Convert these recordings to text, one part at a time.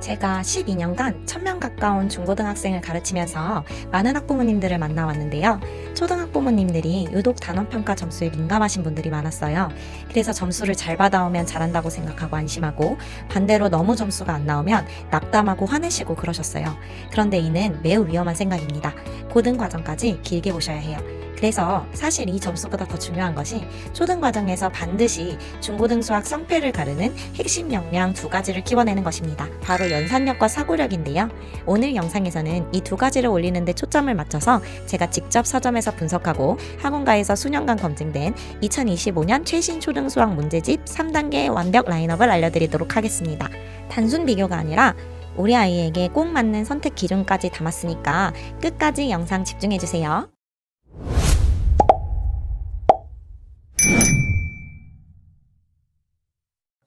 제가 12년간 1000명 가까운 중고등학생을 가르치면서 많은 학부모님들을 만나왔는데요. 초등학부모님들이 유독 단원평가 점수에 민감하신 분들이 많았어요. 그래서 점수를 잘 받아오면 잘한다고 생각하고 안심하고, 반대로 너무 점수가 안 나오면 낙담하고 화내시고 그러셨어요. 그런데 이는 매우 위험한 생각입니다. 고등 과정까지 길게 보셔야 해요. 그래서 사실 이 점수보다 더 중요한 것이 초등 과정에서 반드시 중고등 수학 성패를 가르는 핵심 역량 두 가지를 키워내는 것입니다. 바로 연산력과 사고력인데요. 오늘 영상에서는 이 두 가지를 올리는 데 초점을 맞춰서 제가 직접 서점에서 분석하고 학원가에서 수년간 검증된 2025년 최신 초등 수학 문제집 3단계 완벽 라인업을 알려드리도록 하겠습니다. 단순 비교가 아니라 우리 아이에게 꼭 맞는 선택 기준까지 담았으니까 끝까지 영상 집중해주세요.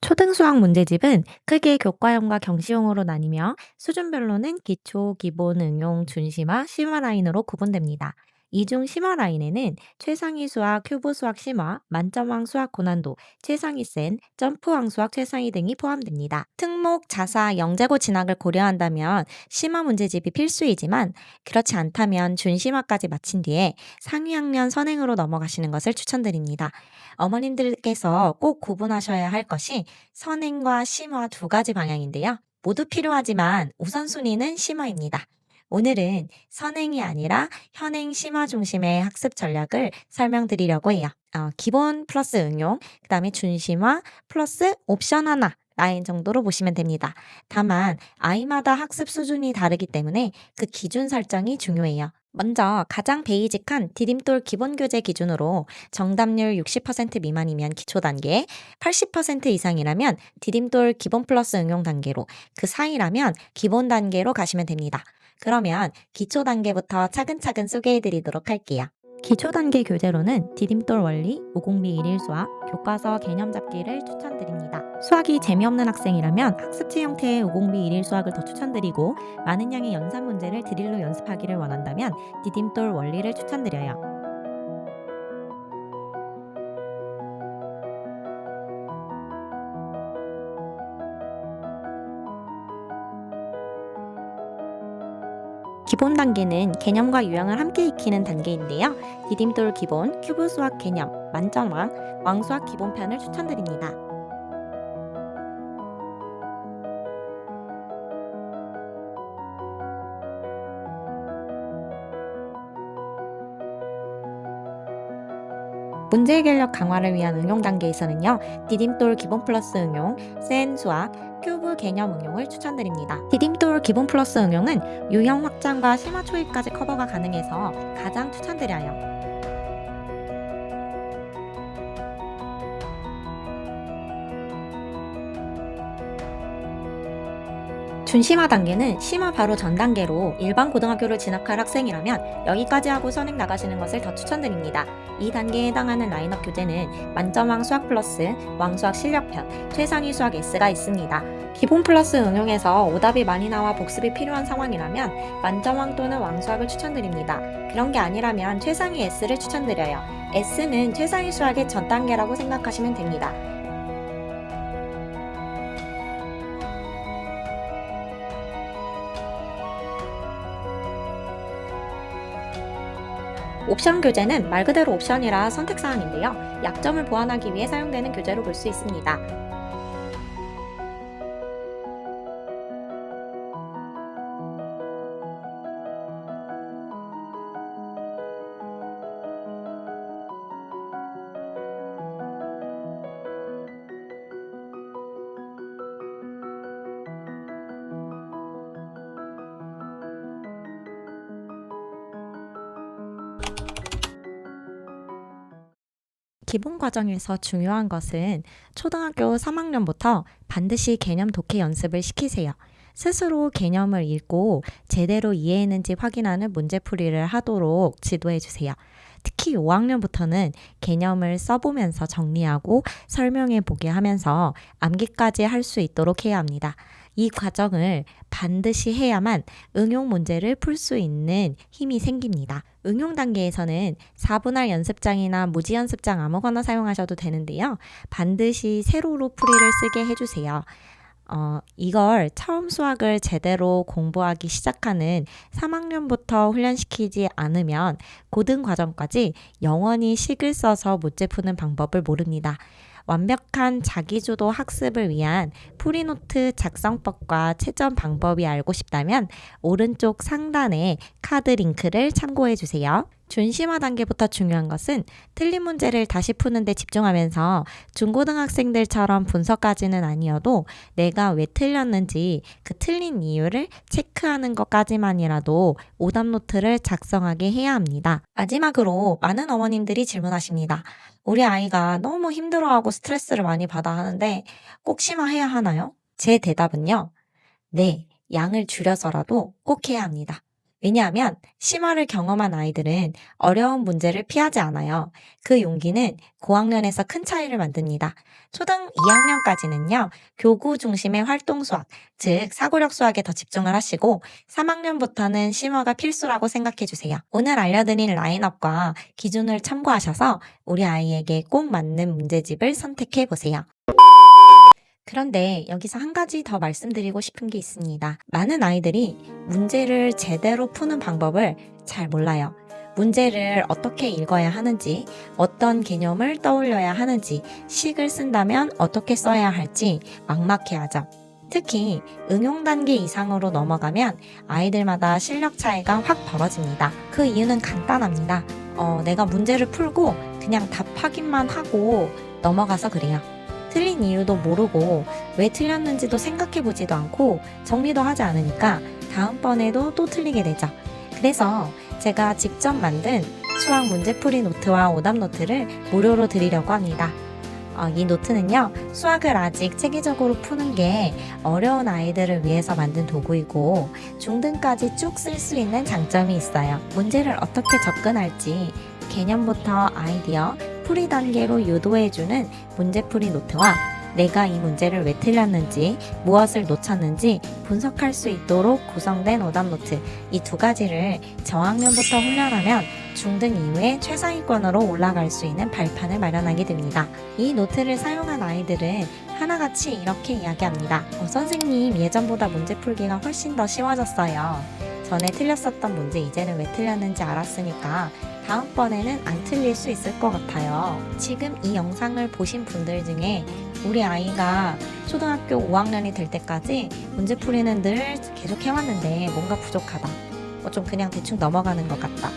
초등수학 문제집은 크게 교과형과 경시형으로 나뉘며 수준별로는 기초, 기본, 응용, 준심화, 심화 라인으로 구분됩니다. 이 중 심화 라인에는 최상위 수학, 큐브 수학 심화, 만점왕 수학 고난도, 최상위 센, 점프왕 수학 최상위 등이 포함됩니다. 특목, 자사, 영재고 진학을 고려한다면 심화 문제집이 필수이지만 그렇지 않다면 준심화까지 마친 뒤에 상위 학년 선행으로 넘어가시는 것을 추천드립니다. 어머님들께서 꼭 구분하셔야 할 것이 선행과 심화 두 가지 방향인데요. 모두 필요하지만 우선순위는 심화입니다. 오늘은 선행이 아니라 현행 심화 중심의 학습 전략을 설명드리려고 해요. 기본 플러스 응용, 그 다음에 준심화 플러스 옵션 하나 라인 정도로 보시면 됩니다. 다만 아이마다 학습 수준이 다르기 때문에 그 기준 설정이 중요해요. 먼저 가장 베이직한 디딤돌 기본 교재 기준으로 정답률 60% 미만이면 기초 단계, 80% 이상이라면 디딤돌 기본 플러스 응용 단계로, 그 사이라면 기본 단계로 가시면 됩니다. 그러면 기초 단계부터 차근차근 소개해 드리도록 할게요. 기초 단계 교재로는 디딤돌 원리, 5공비 1일 수학, 교과서 개념 잡기를 추천드립니다. 수학이 재미없는 학생이라면 학습지 형태의 5공비 1일 수학을 더 추천드리고, 많은 양의 연산 문제를 드릴로 연습하기를 원한다면 디딤돌 원리를 추천드려요. 기본 단계는 개념과 유형을 함께 익히는 단계인데요. 디딤돌 기본, 큐브 수학 개념, 만점왕, 왕수학 기본편을 추천드립니다. 문제 해결력 강화를 위한 응용 단계에서는요, 디딤돌 기본 플러스 응용, 센 수학, 큐브 개념 응용을 추천드립니다. 디딤돌 기본 플러스 응용은 유형 확장과 심화 초입까지 커버가 가능해서 가장 추천드려요. 준심화 단계는 심화 바로 전 단계로 일반 고등학교를 진학할 학생이라면 여기까지 하고 선행 나가시는 것을 더 추천드립니다. 이 단계에 해당하는 라인업 교재는 만점왕 수학 플러스, 왕수학 실력편, 최상위 수학 S가 있습니다. 기본 플러스 응용에서 오답이 많이 나와 복습이 필요한 상황이라면 만점왕 또는 왕수학을 추천드립니다. 그런 게 아니라면 최상위 S를 추천드려요. S는 최상위 수학의 전 단계라고 생각하시면 됩니다. 옵션 교재는 말 그대로 옵션이라 선택사항인데요. 약점을 보완하기 위해 사용되는 교재로 볼 수 있습니다. 기본 과정에서 중요한 것은 초등학교 3학년부터 반드시 개념 독해 연습을 시키세요. 스스로 개념을 읽고 제대로 이해했는지 확인하는 문제풀이를 하도록 지도해 주세요. 특히 5학년부터는 개념을 써보면서 정리하고 설명해 보게 하면서 암기까지 할 수 있도록 해야 합니다. 이 과정을 반드시 해야만 응용 문제를 풀 수 있는 힘이 생깁니다. 응용 단계에서는 4분할 연습장이나 무지 연습장 아무거나 사용하셔도 되는데요. 반드시 세로로 풀이를 쓰게 해주세요. 이걸 처음 수학을 제대로 공부하기 시작하는 3학년부터 훈련시키지 않으면 고등 과정까지 영원히 식을 써서 문제 푸는 방법을 모릅니다. 완벽한 자기주도 학습을 위한 풀이노트 작성법과 채점 방법이 알고 싶다면 오른쪽 상단에 카드 링크를 참고해 주세요. 준심화 단계부터 중요한 것은 틀린 문제를 다시 푸는 데 집중하면서 중고등학생들처럼 분석까지는 아니어도 내가 왜 틀렸는지 그 틀린 이유를 체크하는 것까지만이라도 오답 노트를 작성하게 해야 합니다. 마지막으로 많은 어머님들이 질문하십니다. 우리 아이가 너무 힘들어하고 스트레스를 많이 받아 하는데 꼭 심화해야 하나요? 제 대답은요. 네, 양을 줄여서라도 꼭 해야 합니다. 왜냐하면 심화를 경험한 아이들은 어려운 문제를 피하지 않아요. 그 용기는 고학년에서 큰 차이를 만듭니다. 초등 2학년까지는요, 교구 중심의 활동 수학, 즉 사고력 수학에 더 집중을 하시고 3학년부터는 심화가 필수라고 생각해 주세요. 오늘 알려드린 라인업과 기준을 참고하셔서 우리 아이에게 꼭 맞는 문제집을 선택해 보세요. 그런데 여기서 한 가지 더 말씀드리고 싶은 게 있습니다. 많은 아이들이 문제를 제대로 푸는 방법을 잘 몰라요. 문제를 어떻게 읽어야 하는지, 어떤 개념을 떠올려야 하는지, 식을 쓴다면 어떻게 써야 할지 막막해하죠. 특히 응용 단계 이상으로 넘어가면 아이들마다 실력 차이가 확 벌어집니다. 그 이유는 간단합니다. 내가 문제를 풀고 그냥 답 확인만 하고 넘어가서 그래요. 틀린 이유도 모르고 왜 틀렸는지도 생각해보지도 않고 정리도 하지 않으니까 다음번에도 또 틀리게 되죠. 그래서 제가 직접 만든 수학 문제풀이 노트와 오답 노트를 무료로 드리려고 합니다. 이 노트는요, 수학을 아직 체계적으로 푸는 게 어려운 아이들을 위해서 만든 도구이고 중등까지 쭉 쓸 수 있는 장점이 있어요. 문제를 어떻게 접근할지 개념부터 아이디어, 풀이 단계로 유도해주는 문제풀이 노트와 내가 이 문제를 왜 틀렸는지, 무엇을 놓쳤는지 분석할 수 있도록 구성된 오답 노트, 이 두 가지를 저학년부터 훈련하면 중등 이후에 최상위권으로 올라갈 수 있는 발판을 마련하게 됩니다. 이 노트를 사용한 아이들은 하나같이 이렇게 이야기합니다. 선생님, 예전보다 문제 풀기가 훨씬 더 쉬워졌어요. 전에 틀렸었던 문제 이제는 왜 틀렸는지 알았으니까 다음번에는 안 틀릴 수 있을 것 같아요. 지금 이 영상을 보신 분들 중에 우리 아이가 초등학교 5학년이 될 때까지 문제풀이는 늘 계속 해왔는데 뭔가 부족하다. 좀 그냥 대충 넘어가는 것 같다.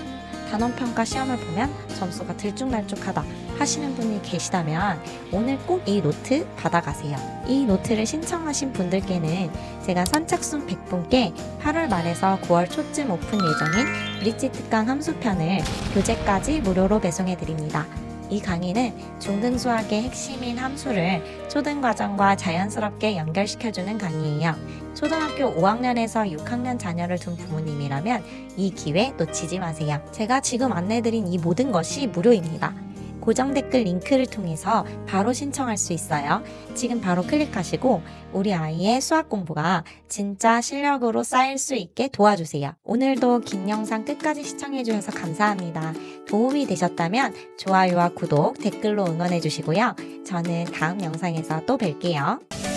단원평가 시험을 보면 점수가 들쭉날쭉하다 하시는 분이 계시다면 오늘 꼭 이 노트 받아가세요. 이 노트를 신청하신 분들께는 제가 선착순 100분께 8월 말에서 9월 초쯤 오픈 예정인 브릿지 특강 함수편을 교재까지 무료로 배송해드립니다. 이 강의는 중등 수학의 핵심인 함수를 초등 과정과 자연스럽게 연결시켜주는 강의예요. 초등학교 5학년에서 6학년 자녀를 둔 부모님이라면 이 기회 놓치지 마세요. 제가 지금 안내드린 이 모든 것이 무료입니다. 고정 댓글 링크를 통해서 바로 신청할 수 있어요. 지금 바로 클릭하시고 우리 아이의 수학 공부가 진짜 실력으로 쌓일 수 있게 도와주세요. 오늘도 긴 영상 끝까지 시청해주셔서 감사합니다. 도움이 되셨다면 좋아요와 구독, 댓글로 응원해주시고요. 저는 다음 영상에서 또 뵐게요.